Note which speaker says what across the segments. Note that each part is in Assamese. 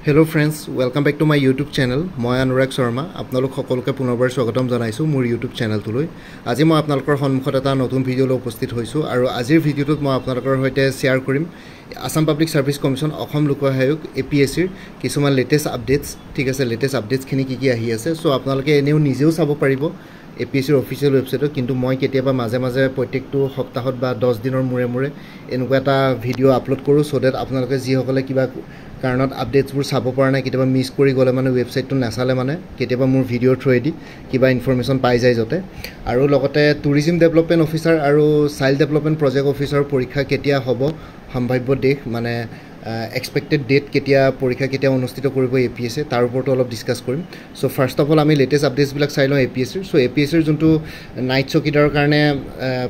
Speaker 1: Hello friends, welcome back to my YouTube channel. মই অনুৰাগ শৰ্মা আপোনালোক সকলোকে পুনৰবাৰ স্বাগতম জনাইছো মোৰ YouTube চেনেলটোলৈ। আজি মই আপোনালোকৰ সন্মুখত এটা নতুন ভিডিঅ' লৈ উপস্থিত হৈছো আৰু আজিৰ ভিডিঅ'টোত মই আপোনালোকৰ সৈতে শেয়াৰ কৰিম Assam public service commission Assam লোক আয়োগ APSC কিছুমান লেটেষ্ট আপডেটস ঠিক আছে লেটেষ্ট আপডেটস খিনি কি আহি আছে সো আপোনালোকে এনেও নিজেও চাব পাৰিব APSC অফিচিয়েল ওয়েবসাইটত কিন্তু মই কেতিয়াবা মাজে মাজে প্ৰত্যেকটো সপ্তাহত বা 10 দিনৰ মূৰে মূৰে এনেকুৱা এটা ভিডিঅ' আপলোড কৰো সো দ্যাট আপোনালোকে যি সকলে কিবা কাৰণত আপডেটসবোৰ চাব পৰা নাই কেতিয়াবা মিস কৰি গলে মানে ওয়েবসাইটটো নাচালে মানে কেতিয়াবা মোৰ ভিডিঅ' থ্ৰু দি কিবা ইনফৰমেশন পাই যায় যতে আৰু লগতে টুৰিজম ডেভেলপমেন্ট অফিচাৰ আৰু চাইল্ড ডেভেলপমেন্ট প্ৰজেক্ট অফিচাৰ পৰীক্ষা কেতিয়া হ'ব সম্ভাৱ্য দেখ মানে expected date কেতিয়া পৰীক্ষা কেতিয়া অনুষ্ঠিত কৰিব APSC তাৰ ওপৰত অলপ ডিসকাস কৰিম সো ফাৰ্স্ট অফ অল আমি লেটেষ্ট আপডেটস বিলাক চাই লওঁ APSC সো APSC ৰ যোনটো নাইট চকিদাৰৰ কাৰণে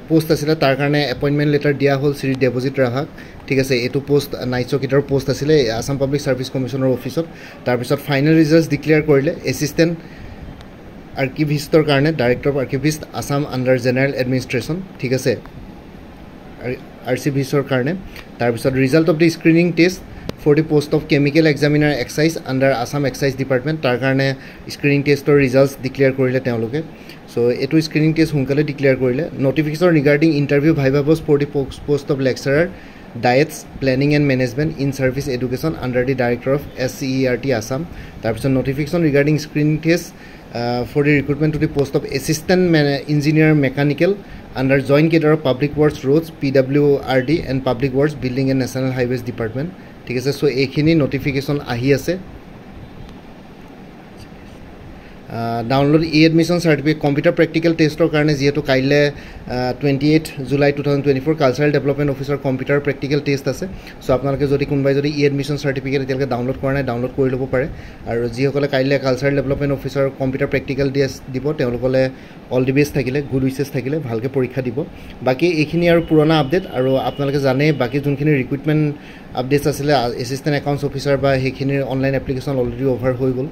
Speaker 1: পোষ্ট আছিল তাৰ কাৰণে এপইন্টমেন্ট লেটাৰ দিয়া হ'ল শ্ৰী দেৱজিত ৰাভাক ঠিক আছে এটো পোষ্ট নাইট চকিদাৰৰ পোষ্ট আছিল আসাম পাব্লিক সাৰ্ভিস কমিশনৰ অফিসত তাৰ পিছত ফাইনাল ৰিজাল্টস ডিক্লেয়াৰ কৰিলে এসিস্টেন্ট আৰ্কিভিষ্টৰ কাৰণে director of archivist Assam under general administration ঠিক আছে RCVSৰ কাৰণে তাৰ পিছত result of the screening test for the post of chemical examiner excise under Assam excise department তাৰ কাৰণে স্ক্ৰিনিং টেষ্টৰ ৰিজাল্টস ডিক্লেয়াৰ কৰিলে তেওঁলোকে সো এটো স্ক্ৰিনিং টেষ্ট হুনকালে ডিক্লেয়াৰ কৰিলে notification regarding interview viva voce for the post of lecturer DIETs planning and management in service education under the director of SCERT Assam তাৰ পিছত notification regarding screening test for the recruitment to the post of assistant engineer mechanical under joint cadre of public works roads PWRD and public works building and national highways department ঠিক আছে সো এইখিনি নোটিফিকেশন আহি আছে download admission certificate computer practical টেষ্টৰ কাৰণে যেহেতু কাইলে 28 July 2024 cultural development officer computer practical test আছে সো আপোনালোকে যদি কোনবাই যদি এডমিশন সাৰ্টিফিকেট এতিয়ালৈকে ডাউনলোড কৰা নাই ডাউনলোড কৰি ল'ব পাৰে আৰু যিসকলে কাইলে cultural development officer computer practical দিব তেওঁলোকলে অল দি বেষ্ট থাকিলে গুড উইচেছ থাকিলে ভালকে পৰীক্ষা দিব বাকি এইখিনি আৰু পুৰণা আপডেট আৰু আপোনালোকে জানে বাকি যোনখিনি ৰিক্ৰুটমেন্ট আপডেটস আছিলে এসিস্টেন্ট একাউন্টস অফিচাৰ বা হেখিনিৰ অনলাইন এপ্লিকেশন অলৰেডি ওভাৰ হৈ গল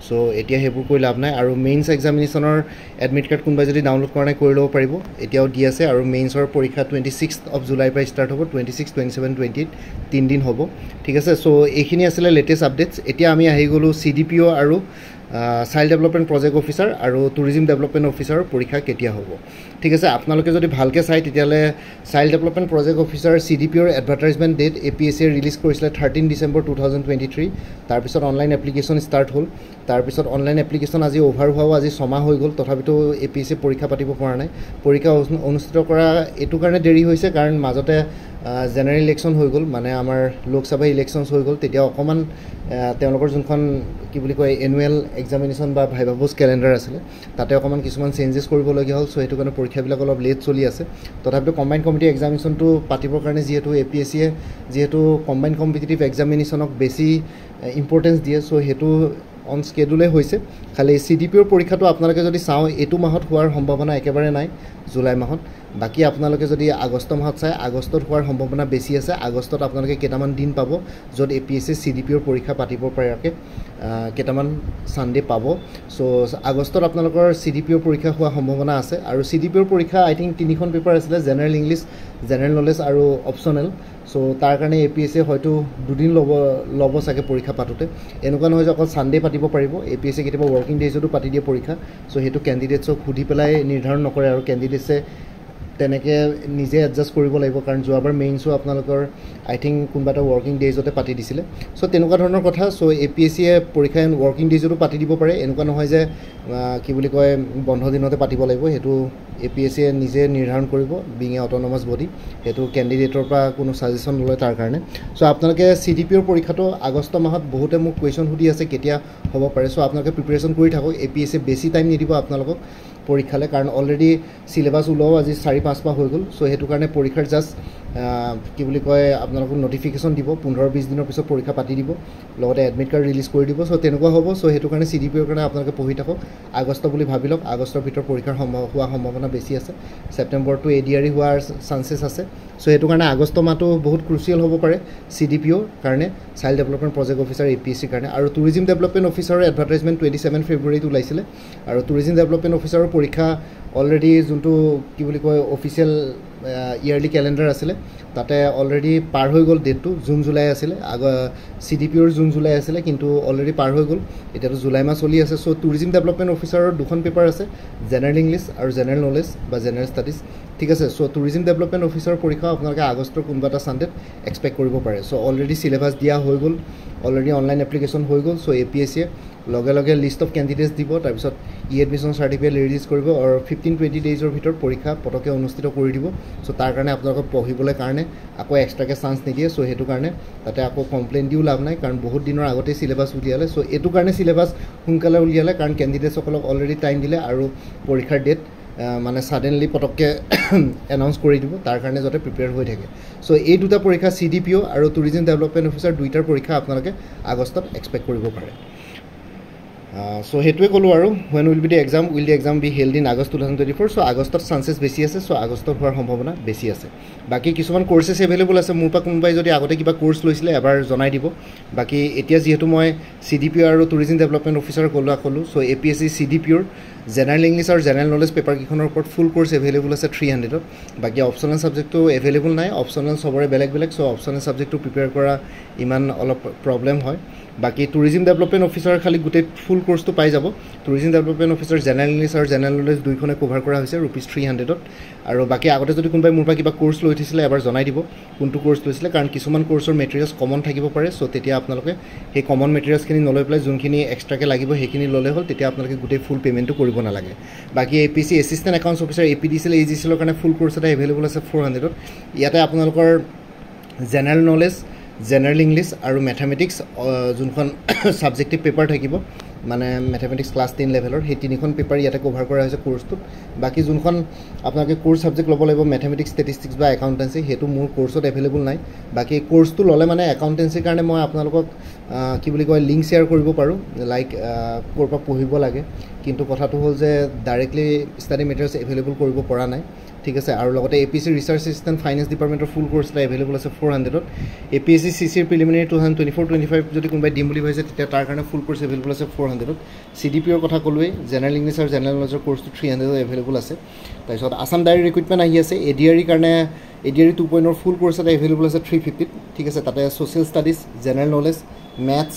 Speaker 1: সো এতিয়া হেবোৰ কৰি লাভ নাই আৰু মেইনছ এক্সামিনেশনৰ এডমিট কাৰ্ড কোনবাই যদি ডাউনলোড কৰা নাই কৰি ল'ব পাৰিব এতিয়াও দি আছে আৰু মেইনছৰ পৰীক্ষা 26 অফ জুলাই পৰা ষ্টাৰ্ট হ'ব 26 27 28 তিন দিন হ'ব ঠিক আছে সো এইখিনি আছিল লেটেষ্ট আপডেটস এতিয়া আমি আহি গলো CDPO আৰু চাইল্ড ডেভেলপমেন্ট প্ৰজেক্ট অফিচাৰ আৰু টুৰিজম ডেভেলপমেন্ট অফিচাৰৰ পৰীক্ষা কেতিয়া হ'ব ঠিক আছে আপোনালোকে যদি ভালকে চাই তেতিয়ালে চাইল্ড ডেভেলপমেন্ট প্ৰজেক্ট অফিচাৰ CDPOৰ এডভাৰটাইজমেন্ট ডেট APSC ৰিলিজ কৰিছিল 13 ডিসেম্বৰ 2023 তাৰ পিছত অনলাইন এপ্লিকেশন ষ্টাৰ্ট হ'ল তাৰ পিছত অনলাইন এপ্লিকেশন আজি ওভাৰ হোৱাও আজি 6 মাহ হৈ গল তথাপিতো APSC পৰীক্ষা পাতিব পৰা নাই পৰীক্ষা অনুষ্ঠিত কৰা এটো কাৰণে দেৰি হৈছে কাৰণ মাজতে জেনাৰেল ইলেকশন হৈ গল মানে আমাৰ লোকসভা ইলেকশনস হৈ গল তেতিয়া অকমান তেওঁলোকৰ যোনখন কি বুলি কয় এনুৱেল এক্সামিনেশন বা ভাইভা বস ক্যালেন্ডাৰ আছিল তাতে অকমান কিছুমান চেঞ্জেস কৰিব লগা হ'ল সো হেতু কাৰণে পৰীক্ষাবিলাক অলপ লেট চলি আছে তথাপিতো কম্বাইন্ড কমিটি এক্সামিনেশনটো পাতিবৰ কাৰণে যেহেতু APSC যেহেতু কম্বাইন্ড কম্পিটিটিভ এক্সামিনেশনক বেছি ইম্পৰ্টেন্স দিয়ে সো হেতু অন স্কেডুলে হৈছে খালি CDPOৰ পৰীক্ষাটো আপোনালোকে যদি চাও এটো মাহত হোৱাৰ সম্ভাৱনা একেবাৰে নাই জুলাই মাহত বাকি আপোনালোকে যদি আগষ্ট মাহত চাই আগষ্টত হোৱাৰ সম্ভাৱনা বেছি আছে আগষ্টত আপোনালোকে কেটামান দিন পাব যত APSC CDPOৰ পৰীক্ষা পাতিব পৰাকে কেটামান সানডে পাব সো আগষ্টত আপোনালোকৰ CDPOৰ পৰীক্ষা হোৱা সম্ভাৱনা আছে আৰু CDPOৰ পৰীক্ষা আই থিংক তিনিখন পেপাৰ আছিল জেনাৰেল ইংলিশ জেনাৰেল নলেজ আৰু অপচনেল সো তাৰ কাৰণে APSC হয়তো দুদিন লব সাকে পৰীক্ষা পাতোতে এনেকুৱা নহয় যে অকল সানডে পাতিব পাৰিব APSC কেতিয়াবা ওয়াৰ্কিং ডেজতো পাতি দিয়ে পৰীক্ষা সো হেতু ক্যান্ডিডেটছক খুদি পেলাই নিৰ্ধাৰণ নকৰে আৰু ক্যান্ডিডেটছে তেনেকে নিজে এডজাস্ট কৰিব লাগিব কাৰণ যোৱাবাৰ মেইনছো আপোনালোকৰ আই থিংক কোনবাটা ওয়াৰ্কিং ডেজতে পাতি দিছিলে সো তেনেকুৱা ধৰণৰ কথা সো APSC পৰীক্ষা ওয়াৰ্কিং ডেজতো পাতি দিব পাৰে এনেকুৱা নহয় যে কি বুলি কয় বন্ধ দিনতে পাতিব লাগিব হেতু APSC নিজে নিৰ্ধাৰণ কৰিব বিং এ অটোনমাস বডি হেতু ক্যান্ডিডেটৰ পৰা কোনো সাজেশন লয় তাৰ কাৰণে সো আপোনালোকে CDPOৰ পৰীক্ষাটো আগষ্ট মাহত বহুতে মোক কোৱেশ্চন হুদি আছে কেতিয়া হ'ব পাৰে সো আপোনালোকে প্ৰিপাৰেচন কৰি থাকক APSC বেছি টাইম নিদিব আপোনালোকক পৰীক্ষালে কাৰণ অলৰেডি সিলেবাস উলাও আজি 4-5 মাহ হৈ গল সো হেতু কাৰণে পৰীক্ষাৰ জাস্ট কি বুলি কয় আপোনালোকক নটিফিকেশন দিব 15-20 দিনৰ পিছত পৰীক্ষা পাতি দিব লগতে এডমিট কাৰ্ড ৰিলিজ কৰি দিব সো তেনেকুৱা হ'ব সো হেতু কাৰণে CDPOৰ কাৰণে আপোনালোকে পঢ়ি থাকক আগষ্ট বুলি ভাবিলক আগষ্টৰ ভিতৰ পৰীক্ষাৰ সম্ভাৱনা বেছি আছে সেপ্টেম্বৰ টু ADRE হোৱাৰ চান্সেস আছে সো হেতু কাৰণে আগষ্ট মাহটো বহুত ক্ৰুচিয়াল হ'ব পাৰে CDPOৰ কাৰণে child development project officer APSC কাৰণে আৰু টুৰিজম ডেভেলপমেন্ট অফিচাৰৰ এডভাৰটাইজমেন্ট 27 ফেব্ৰুৱাৰীত ওলাইছিল আৰু টুৰিজম ডেভেলপমেন্ট অফিচাৰৰ পৰীক্ষা অলৰেডি যোনটো কি বুলি কয় অফিচিয়েল ইয়াৰলি কেলেণ্ডাৰ আছিলে তাতে অলৰেডি পাৰ হৈ গ'ল ডেটটো জুন জুলাই আছিলে CDPOৰ জুন জুলাই আছিলে কিন্তু অলৰেডি পাৰ হৈ গ'ল এতিয়াতো জুলাই মাহ চলি আছে চ' টুৰিজিম ডেভেলপমেণ্ট অফিচাৰৰ দুখন পেপাৰ আছে জেনেৰেল ইংলিছ আৰু জেনেৰেল নলেজ বা জেনেৰেল ষ্টাডিজ ঠিক আছে চ' টুৰিজিম ডেভেলপমেণ্ট অফিচাৰৰ পৰীক্ষা আপোনালোকে আগষ্টৰ কোনোবা এটা ছানডেত এক্সপেক্ট কৰিব পাৰে চ' অলৰেডি চিলেবাছ দিয়া হৈ গ'ল অলৰেডি অনলাইন এপ্লিকেশ্যন হৈ গ'ল চ' APSCয়ে লগে লগে লিষ্ট অফ কেণ্ডিডেটছ দিব তাৰপিছত এডমিশ্যন চাৰ্টিফিকেট ৰিলিজ কৰিব আৰু 15-20 ডেইজৰ ভিতৰত পৰীক্ষা পটককৈ অনুষ্ঠিত কৰি দিব চ' তাৰ কাৰণে আপোনালোকক পঢ়িবলৈ কাৰণে আকৌ এক্সট্ৰাকৈ চান্স নিদিয়ে চ' সেইটো কাৰণে তাতে আকৌ কমপ্লেইন দিও লাভ নাই কাৰণ বহুত দিনৰ আগতেই চিলেবাছ উলিয়ালে চ' এইটো কাৰণে চিলেবাছ সোনকালে উলিয়ালে কাৰণ কেণ্ডিডেটসকলক অলৰেডি টাইম দিলে আৰু পৰীক্ষাৰ ডেট মানে ছাডেনলি পটককৈ এনাউন্স কৰি দিব তাৰ কাৰণে যাতে প্ৰিপেয়াৰ হৈ থাকে চ' এই দুটা পৰীক্ষা CDPO আৰু টুৰিজিম ডেভেলপমেণ্ট অফিচাৰ দুইটাৰ পৰীক্ষা আপোনালোকে আগষ্টত এক্সপেক্ট কৰিব পাৰে চ' সেইটোৱে ক'লোঁ আৰু when will the exam be held in August 2024 চ' আগষ্টত চান্সেছ বেছি আছে চ' আগষ্টত হোৱাৰ সম্ভাৱনা বেছি আছে বাকী কিছুমান কৰ্চেছ এভেইলেবল আছে মোৰ পৰা কোনোবাই যদি আগতে কিবা কৰ্চ লৈছিলে এবাৰ জনাই দিব বাকী এতিয়া যিহেতু মই CDPO আৰু টুৰিজিম ডেভেলপমেণ্ট অফিচাৰ ক'লোঁ চ' APSC CDPOৰ জেনেৰেল ইংলিছ আৰু জেনেৰেল নলেজ পেপাৰকেইখনৰ ওপৰত ফুল কৰ্চ এভেইলেবল আছে 300ত বাকী অপশ্যনেল ছাবজেক্টটো এভেইলেবল নাই অপশ্যনেল চবৰে বেলেগ চ' অপশ্যনেল ছাবজেক্টটো প্ৰিপেয়াৰ কৰা ইমান অলপ প্ৰব্লেম হয় বাকী টুৰিজিম ডেভেলপমেণ্ট অফিচাৰ খালি গোটেই ফুল কৰ্চটো পাই যাব tourism development officer general English আৰু জেনেৰেল নলেজ দুইখনে কভাৰ কৰা হৈছে ₹300ত আৰু বাকী আগতে যদি কোনোবাই মোৰ পৰা কিবা কৰ্চ লৈ উঠিছিলে এবাৰ জনাই দিব কোনটো কৰ্চ লৈছিলে কাৰণ কিছুমান কৰ্চৰ মেটেৰিয়েলছ কমন থাকিব পাৰে চ' তেতিয়া আপোনালোকে সেই কমন মেটেৰিয়েলছখিনি নলৈ পেলাই যোনখিনি এক্সট্ৰাকৈ লাগিব সেইখিনি ল'লে হ'ল তেতিয়া আপোনালোকে গোটেই ফুল পে'মেণ্টটো কৰিব নালাগে বাকী APSC assistant accounts officer APDCL AGCLৰ কাৰণে ফুল কৰ্চ এটা এভেইলেবল আছে 400ত ইয়াতে আপোনালোকৰ জেনেৰেল নলেজ জেনেৰেল ইংলিছ আৰু মেথমেটিক্স যোনখন ছাবজেক্টিভ পেপাৰ থাকিব মানে মেথমেটিক্স ক্লাছ 10 লেভেলৰ সেই তিনিখন পেপাৰ ইয়াতে কভাৰ কৰা হৈছে কৰ্চটোত বাকী যোনখন আপোনালোকে কৰ্চ ছাবজেক্ট ল'ব লাগিব মেথমেটিক্স ষ্টেটিষ্টিক্স বা একাউণ্টেঞ্চি সেইটো মোৰ কৰ্চত এভেইলেবল নাই বাকী কৰ্চটো ল'লে মানে একাউণ্টেঞ্চিৰ কাৰণে মই আপোনালোকক কি বুলি কয় লিংক শ্বেয়াৰ কৰিব পাৰোঁ লাইক ক'ৰ পৰা পঢ়িব লাগে কিন্তু কথাটো হ'ল যে ডাইৰেক্টলি ষ্টাডি মেটেৰিয়েলছ এভেইলেবল কৰিব পৰা নাই ঠিক আছে আৰু লগতে APSC ৰিচাৰ্চ এছিষ্টেণ্ট ফাইনেন্স ডিপাৰ্টমেণ্টৰ ফুল কৰ্চ এটা এভেইলেবল আছে 400ত APSC CCৰ প্ৰিলিমিনাৰী 2024-25 যদি কোনোবাই দিম বুলি ভাবিছে তেতিয়া তাৰ কাৰণে ফুল কৰ্চ এভেইলেবল আছে 400ত CDPOৰ কথা ক'লোৱেই জেনেৰেল ইংলিছ আৰু জেনেৰেল নলেজৰ কৰ্চটো 300ত এভেইলেবল আছে তাৰপিছত আছাম ডায়েৰী ৰিক্ৰুইটমেণ্ট আহি আছে ADREৰ কাৰণে ADRE 2.0 ফুল কৰ্চ এটা এভেইলেবল আছে 350ত ঠিক আছে তাতে social studies general knowledge maths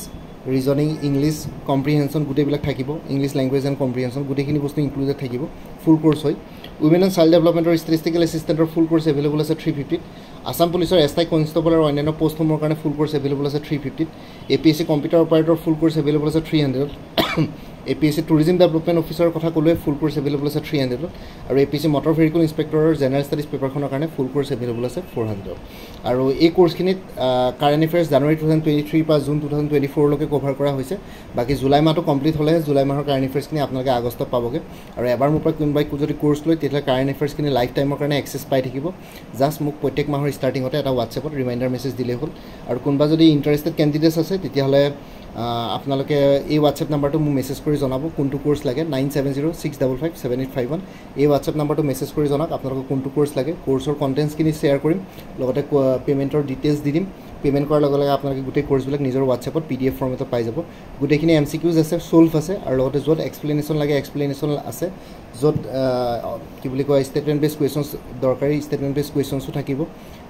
Speaker 1: reasoning English comprehension গোটেইবিলাক থাকিব ইংলিছ লেংগুৱেজ এণ্ড কম্প্ৰিহেনশ্যন গোটেইখিনি বস্তু ইনক্লুডেড থাকিব ফুল কৰ্চ হয় উইমেন এণ্ড চাইল্ড ডেভেলপমেণ্টৰ ষ্টেটিষ্টিকেল এছিষ্টেণ্টৰ ফুল কৰ্চ এভেইলেবল আছে 350ত আছাম পুলিচৰ SI কনষ্টেবল আৰু অন্যান্য পষ্টসমূহৰ কাৰণে ফুল কৰ্চ এভেইলেবল আছে 350ত APSC computer operator full course available আছে 300ত APSC টুৰিজিম ডেভেলপমেণ্ট অফিচাৰৰ কথা ক'লোৱে ফুল কৰ্চ এভেইলেবল আছে 300ত আৰু APSC মটৰ ভেহিকল ইনস্পেক্টৰৰ জেনেৰেল ষ্টাডিজ পেপাৰখনৰ কাৰণে ফুল কৰ্চ এভেইলেবল আছে 400ত আৰু এই কৰ্চখিনিত কাৰেণ্ট এফেয়াৰ্ছ জানুৱাৰী 2023 পৰা জুন 2024 লৈকে কভাৰ কৰা হৈছে বাকী জুলাই মাহটো কমপ্লিট হ'লেহে জুলাই মাহৰ কাৰেণ্ট এফেয়াৰ্ছখিনি আপোনালোকে আগষ্টত পাবগৈ আৰু এবাৰ মোৰ পৰা কোনোবাই যদি কৰ্চ লয় তেতিয়াহ'লে কাৰেণ্ট এফেয়াৰ্ছখিনি লাইফ টাইমৰ কাৰণে এক্সেছ পাই থাকিব জাষ্ট মোক প্ৰত্যেক মাহৰ ষ্টাৰ্টিঙতে এটা হোৱাটছএপত ৰিমাইণ্ডাৰ মেছেজ দিলেই হ'ল আৰু কোনোবা যদি ইণ্টাৰেষ্টেড কেণ্ডিডেটছ আছে তেতিয়াহ'লে আপোনালোকে এই হোৱাটছএপ নাম্বাৰটো মোক মেছেজ কৰি জনাব কোনটো কৰ্চ লাগে 9706557851 এই হোৱাটছএপ নাম্বাৰটো মেছেজ কৰি জনাওক আপোনালোকক কোনটো কৰ্চ লাগে কৰ্চৰ কণ্টেণ্টছখিনি শ্বেয়াৰ কৰিম লগতে পে'মেণ্টৰ ডিটেইলছ দি দিম পে'মেণ্ট কৰাৰ লগে লগে আপোনালোকে গোটেই কৰ্চবিলাক নিজৰ হোৱাটছএপত PDF ফৰ্মেটত পাই যাব গোটেইখিনি MCQs আছে ছল্ভ আছে আৰু লগতে য'ত এক্সপ্লেনেশ্যন লাগে এক্সপ্লেনেশ্যন আছে য'ত কি বুলি কয় ষ্টেটমেণ্ট বেছ কুৱেশ্যনছ দৰকাৰী ষ্টেটমেণ্ট বেছ কুৱেশ্যনছো থাকিব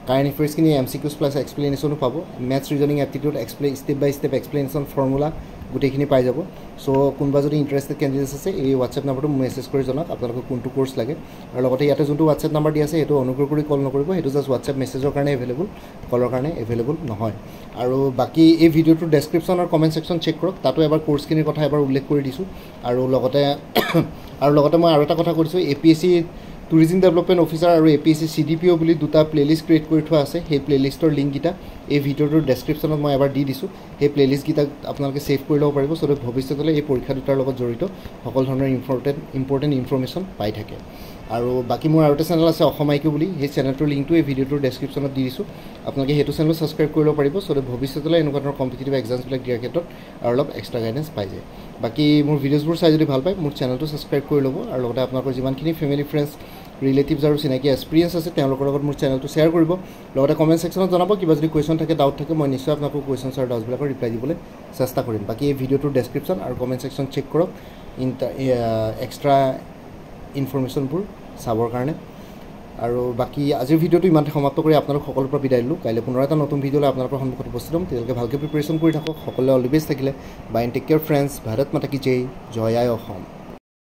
Speaker 1: কাৰেণ্ট এফেয়াৰ্ছখিনি MCQs প্লাছ এক্সপ্লেনেশ্যনো পাব মেথছ ৰিজনিং এপ্টিটিউড ষ্টেপ বাই ষ্টেপ এক্সপ্লেনেশ্যন ফৰ্মুলা গোটেইখিনি পাই যাব চ' কোনোবা যদি ইণ্টাৰেষ্টেড কেণ্ডিডেটছ আছে এই হোৱাটছএপ নাম্বাৰটো মেছেজ কৰি জনাওক আপোনালোকক কোনটো কৰ্চ লাগে আৰু লগতে ইয়াতে যোনটো হোৱাটছএপ নাম্বাৰ দি আছে সেইটো অনুগ্ৰহ কৰি কল নকৰিব সেইটো জাষ্ট হোৱাটছএপ মেছেজৰ কাৰণে এভেইলেবল কলৰ কাৰণে এভেইলেবল নহয় আৰু বাকী এই ভিডিঅ'টোৰ ডেছক্ৰিপশ্যন আৰু কমেণ্ট ছেকশ্যন চেক কৰক তাতো এবাৰ কৰ্চখিনিৰ কথা এবাৰ উল্লেখ কৰি দিছোঁ আৰু লগতে মই আৰু এটা কথা কৈছোঁ APSC টুৰিজিম ডেভেলপমেণ্ট অফিচাৰ আৰু APSC CDPO বুলি দুটা প্লেলিষ্ট ক্ৰিয়েট কৰি থোৱা আছে সেই প্লেলিষ্টৰ লিংককেইটা এই ভিডিঅ'টোৰ ডেছক্ৰিপশ্যনত মই এবাৰ দি দিছোঁ সেই প্লেলিষ্টকেইটা আপোনালোকে ছেভ কৰি ল'ব পাৰিব চ' ভৱিষ্যতলৈ এই পৰীক্ষা দুটাৰ লগত জড়িত সকলো ধৰণৰ ইম্পৰ্টেণ্ট ইনফৰ্মেশ্যন পাই থাকে আৰু বাকী মোৰ আৰু এটা চেনেল আছে অসম IQ বুলি সেই চেনেলটোৰ লিংকটো এই ভিডিঅ'টোৰ ডেছক্ৰিপশ্যনত দি দিছোঁ আপোনালোকে সেইটো চেনেল ছাবস্ক্ৰাইব কৰি ল'ব পাৰিব চ' ভৱিষ্যতলৈ এনেকুৱা ধৰণৰ কম্পিটিটিভ এক্সামছবিলাক দিয়াৰ ক্ষেত্ৰত আৰু অলপ এক্সট্ৰা গাইডেঞ্চ পাই যায় বাকী মোৰ ভিডিঅ'ছবোৰ চাই যদি ভাল পায় মোৰ চেনেলটো ছাবস্ক্ৰাইব কৰি ল'ব আৰু লগতে আপোনালোকৰ যিমানখিনি ফেমিলি ফ্ৰেণ্ডছ ৰিলেটিভছ আৰু চিনাকি এক্সপিৰিয়েঞ্চ আছে তেওঁলোকৰ লগত মোৰ চেনেলটো শ্বেয়াৰ কৰিব লগতে কমেণ্ট ছেকশ্যনত জনাব কিবা যদি কুৱেশ্যন থাকে ডাউট থাকে মই নিশ্চয় আপোনালোকৰ কুৱেশ্যনছ আৰু ডাউটছবিলাকৰ ৰিপ্লাই দিবলৈ চেষ্টা কৰিম বাকী এই ভিডিঅ'টোৰ ডেছক্ৰিপশ্যন আৰু কমেণ্ট ছেকশ্যন চেক কৰক এক্সট্ৰা ইনফৰমেশ্যনবোৰ চাবৰ কাৰণে আৰু বাকী আজিৰ ভিডিঅ'টো ইমানতে সমাপ্ত কৰি আপোনালোক সকলোৰ পৰা বিদায় দিলোঁ কাইলৈ পুনৰ এটা নতুন ভিডিঅ'লৈ আপোনালোকৰ সন্মুখত উপস্থিত হ'ম তেতিয়ালৈকে ভালকৈ প্ৰিপেৰেশ্যন কৰি থাকক সকলোৱে অল দি বেষ্ট থাকিলে bye and take care friends Bharat Mata কি জয় আই অসম